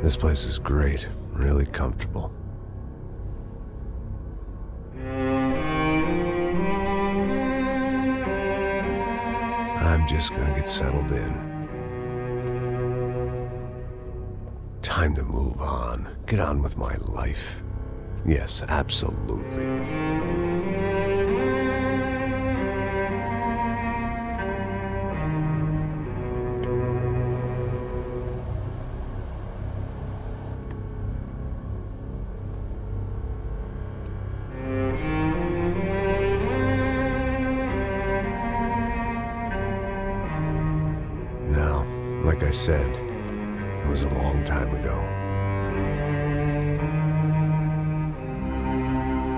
This place is great, really comfortable. I'm just gonna get settled in. Time to move on. Get on with my life. Yes, absolutely. Now, like I said, it was a long time ago.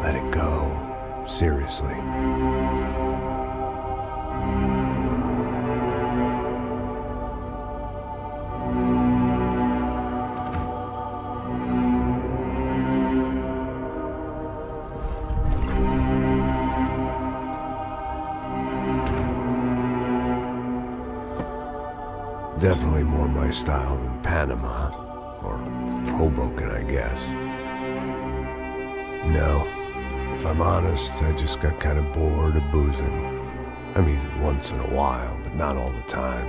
Let it go. Seriously. Definitely more my style than Panama, or Hoboken, I guess. No, if I'm honest, I just got kind of bored of boozing. I mean, once in a while, but not all the time.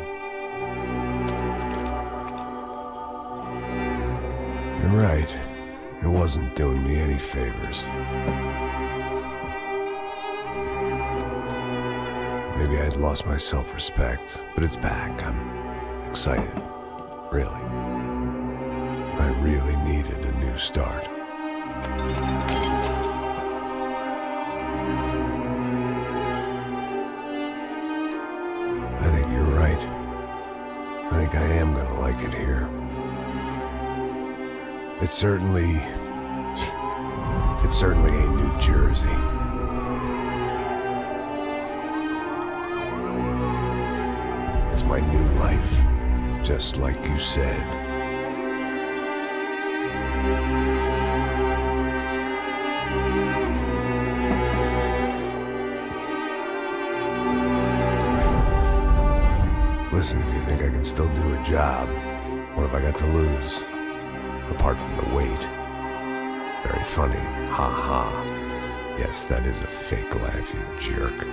You're right, it wasn't doing me any favors. Maybe I'd lost my self-respect, but it's back. I'm excited, really. I really needed a new start. I think you're right. I think I am gonna like it here. It certainly ain't New Jersey. It's my new life. Just like you said. Listen, if you think I can still do a job, what have I got to lose? Apart from the weight. Very funny. Ha ha. Yes, that is a fake laugh, you jerk.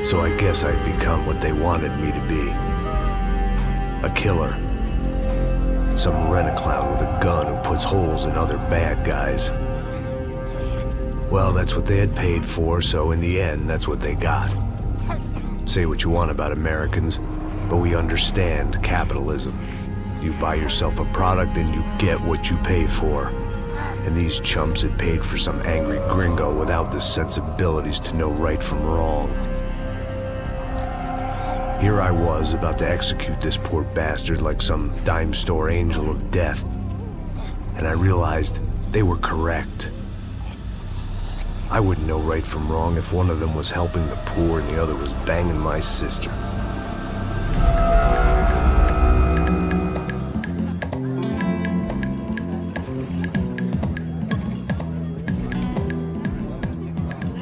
So I guess I'd become what they wanted me to be. A killer. Some rent-a-clown with a gun who puts holes in other bad guys. Well, that's what they had paid for, so in the end, that's what they got. Say what you want about Americans, but we understand capitalism. You buy yourself a product and you get what you pay for. And these chumps had paid for some angry gringo without the sensibilities to know right from wrong. Here I was, about to execute this poor bastard like some dime store angel of death. And I realized they were correct. I wouldn't know right from wrong if one of them was helping the poor and the other was banging my sister.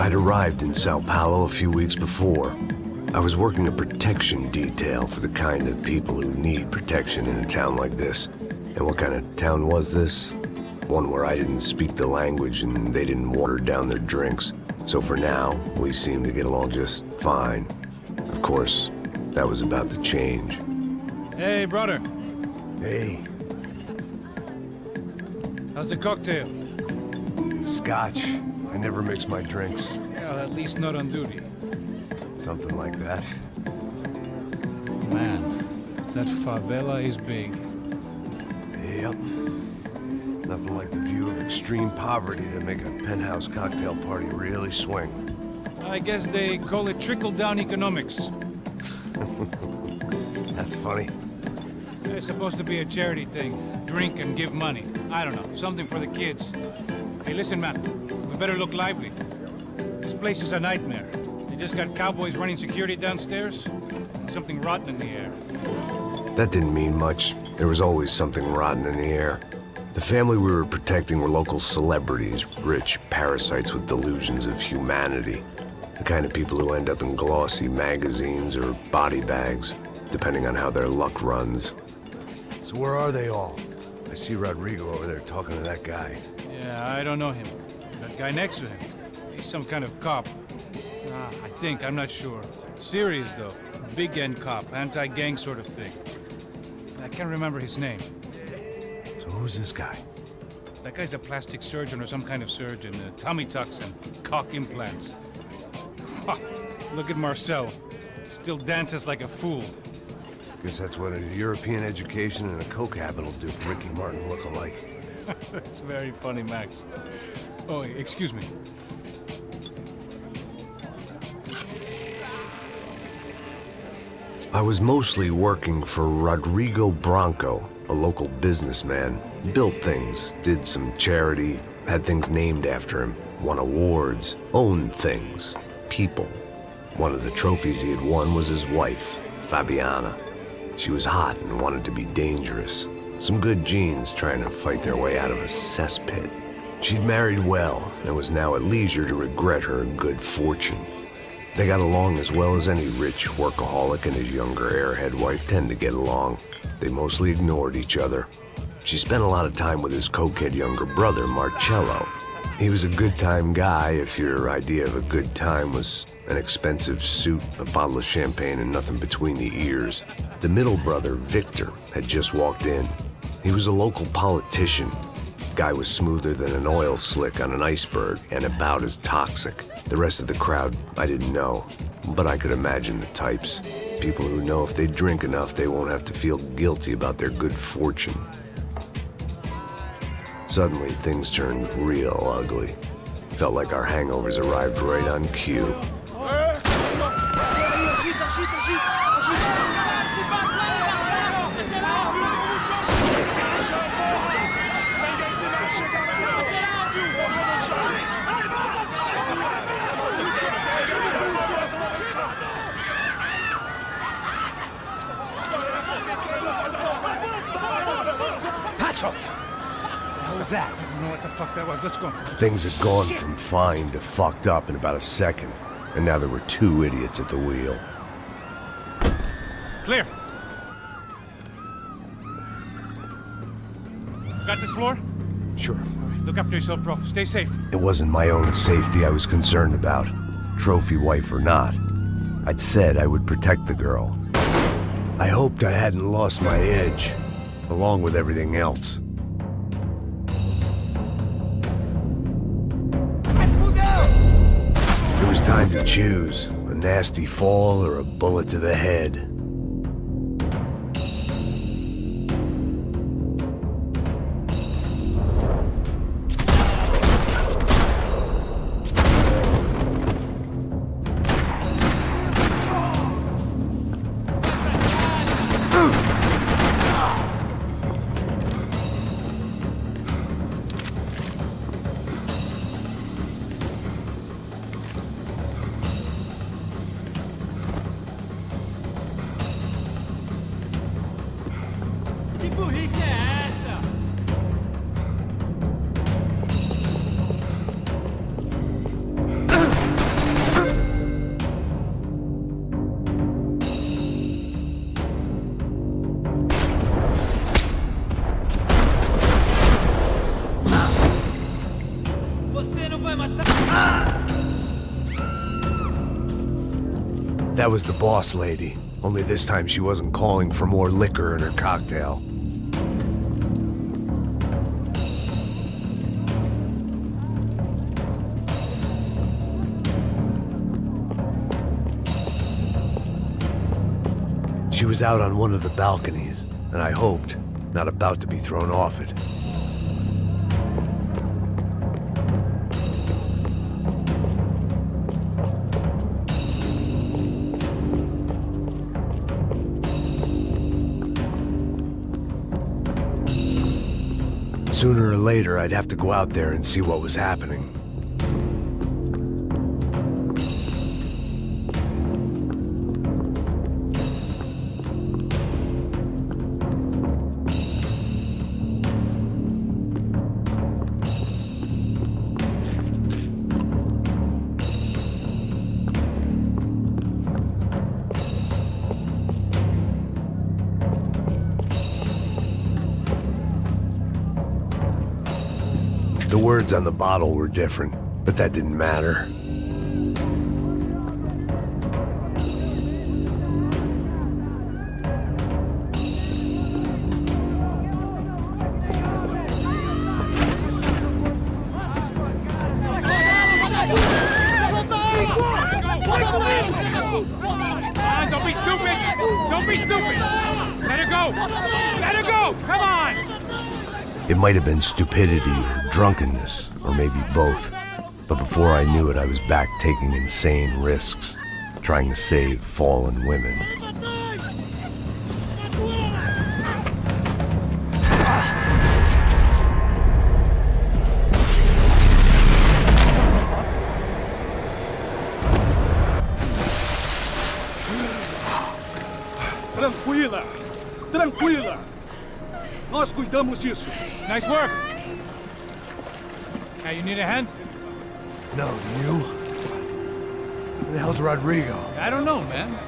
I'd arrived in Sao Paulo a few weeks before. I was working a protection detail for the kind of people who need protection in a town like this. And what kind of town was this? One where I didn't speak the language and they didn't water down their drinks. So for now, we seemed to get along just fine. Of course, that was about to change. Hey, brother. Hey. How's the cocktail? Scotch. I never mix my drinks. Well, at least not on duty. Something like that. Man, that favela is big. Yep. Nothing like the view of extreme poverty to make a penthouse cocktail party really swing. I guess they call it trickle-down economics. That's funny. It's supposed to be a charity thing. Drink and give money. I don't know, something for the kids. Hey, listen, man. We better look lively. This place is a nightmare. They just got cowboys running security downstairs. And something rotten in the air. That didn't mean much. There was always something rotten in the air. The family we were protecting were local celebrities, rich parasites with delusions of humanity. The kind of people who end up in glossy magazines or body bags, depending on how their luck runs. So where are they all? I see Rodrigo over there talking to that guy. Yeah, I don't know him. That guy next to him. He's some kind of cop. I think, I'm not sure. Serious, though. Big end cop, anti-gang sort of thing. I can't remember his name. So who's this guy? That guy's a plastic surgeon or some kind of surgeon. Tummy tucks and cock implants. Look at Marcel. Still dances like a fool. Guess that's what a European education and a coke habit will do for Ricky Martin look-alike. That's very funny, Max. Oh, excuse me. I was mostly working for Rodrigo Branco, a local businessman. Built things, did some charity, had things named after him, won awards, owned things, people. One of the trophies he had won was his wife, Fabiana. She was hot and wanted to be dangerous. Some good genes trying to fight their way out of a cesspit. She'd married well and was now at leisure to regret her good fortune. They got along as well as any rich workaholic and his younger airhead wife tend to get along. They mostly ignored each other. She spent a lot of time with his cokehead younger brother, Marcello. He was a good-time guy if your idea of a good time was an expensive suit, a bottle of champagne, and nothing between the ears. The middle brother, Victor, had just walked in. He was a local politician. Guy was smoother than an oil slick on an iceberg and about as toxic. The rest of the crowd, I didn't know, but I could imagine the types. People who know if they drink enough, they won't have to feel guilty about their good fortune. Suddenly, things turned real ugly. Felt like our hangovers arrived right on cue. Passos! What was that? I don't know what the fuck that was. Let's go. Things had gone from fine to fucked up in about a second, and now there were two idiots at the wheel. Clear. Got this floor? Sure. Look after yourself, bro. Stay safe. It wasn't my own safety I was concerned about, trophy wife or not. I'd said I would protect the girl. I hoped I hadn't lost my edge, along with everything else. It was time to choose, a nasty fall or a bullet to the head. That was the boss lady. Only this time she wasn't calling for more liquor in her cocktail. She was out on one of the balconies, and I hoped, not about to be thrown off it. Sooner or later, I'd have to go out there and see what was happening. The words on the bottle were different, but that didn't matter. Don't be stupid! Don't be stupid! Let her go! Let her go! Come on! It might have been stupidity or drunkenness, or maybe both. But before I knew it, I was back taking insane risks, trying to save fallen women. Tranquila! Tranquila! Nós cuidamos disso. Nice work! Hey, you need a hand? No, you? Where the hell's Rodrigo? I don't know, man.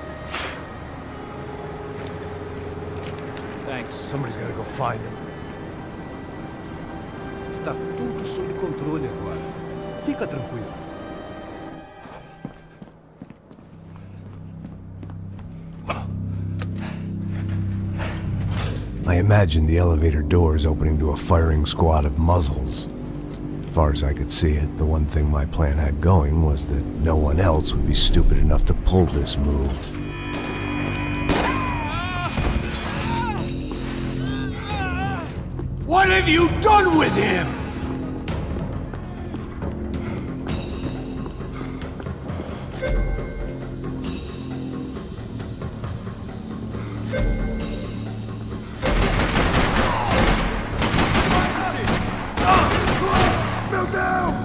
Thanks. Somebody's gotta go find him. Está tudo sob controle agora. Fica tranquilo. I imagined the elevator doors opening to a firing squad of muzzles. As far as I could see it, the one thing my plan had going was that no one else would be stupid enough to pull this move. What have you done with him? Meu Deus!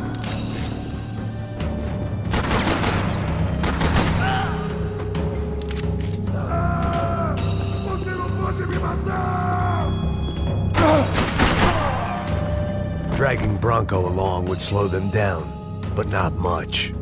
Você não pode me matar! Dragging Bronco along would slow them down, but not much.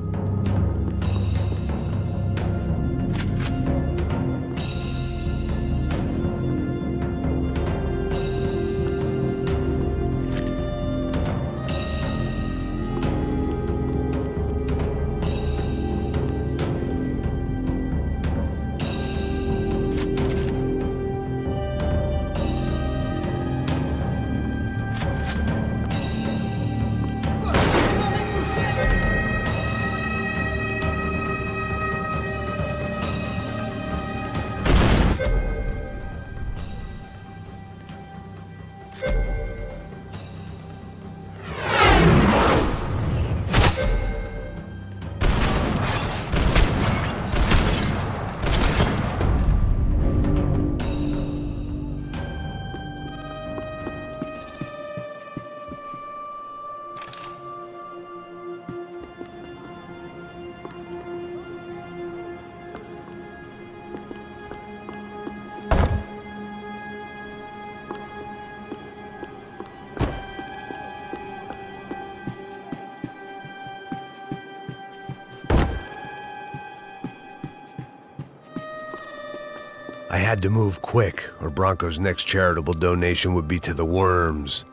I had to move quick, or Bronco's next charitable donation would be to the worms.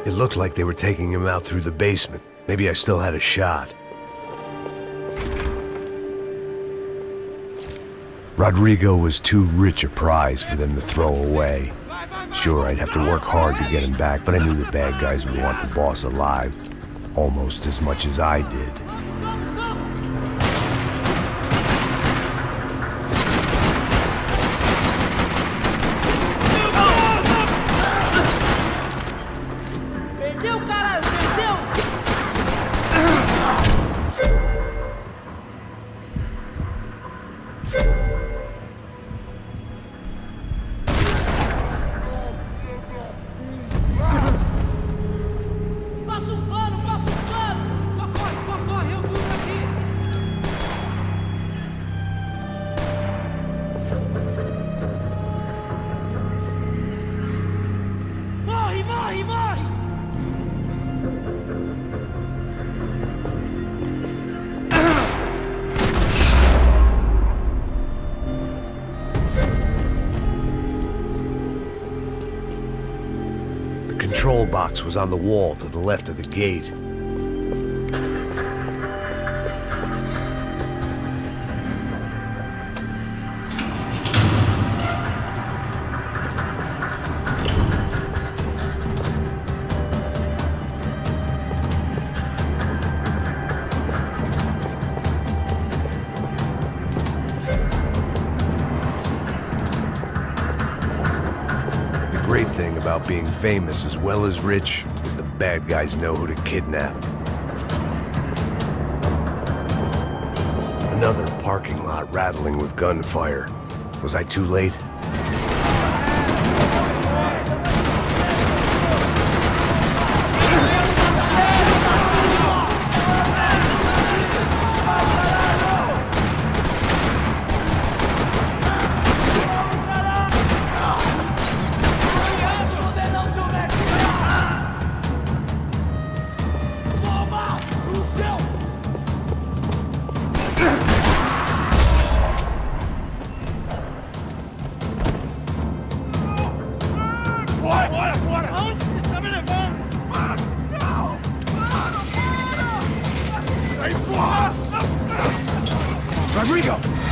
It looked like they were taking him out through the basement. Maybe I still had a shot. Rodrigo was too rich a prize for them to throw away. Sure, I'd have to work hard to get him back, but I knew the bad guys would want the boss alive, almost as much as I did. Perdeu, caralho! Perdeu! Passa um pano! Passa um pano! Socorre! Eu duro aqui! Morre! The control box was on the wall to the left of the gate. The great thing about being famous as well as rich is the bad guys know who to kidnap. Another parking lot rattling with gunfire. Was I too late? Rodrigo!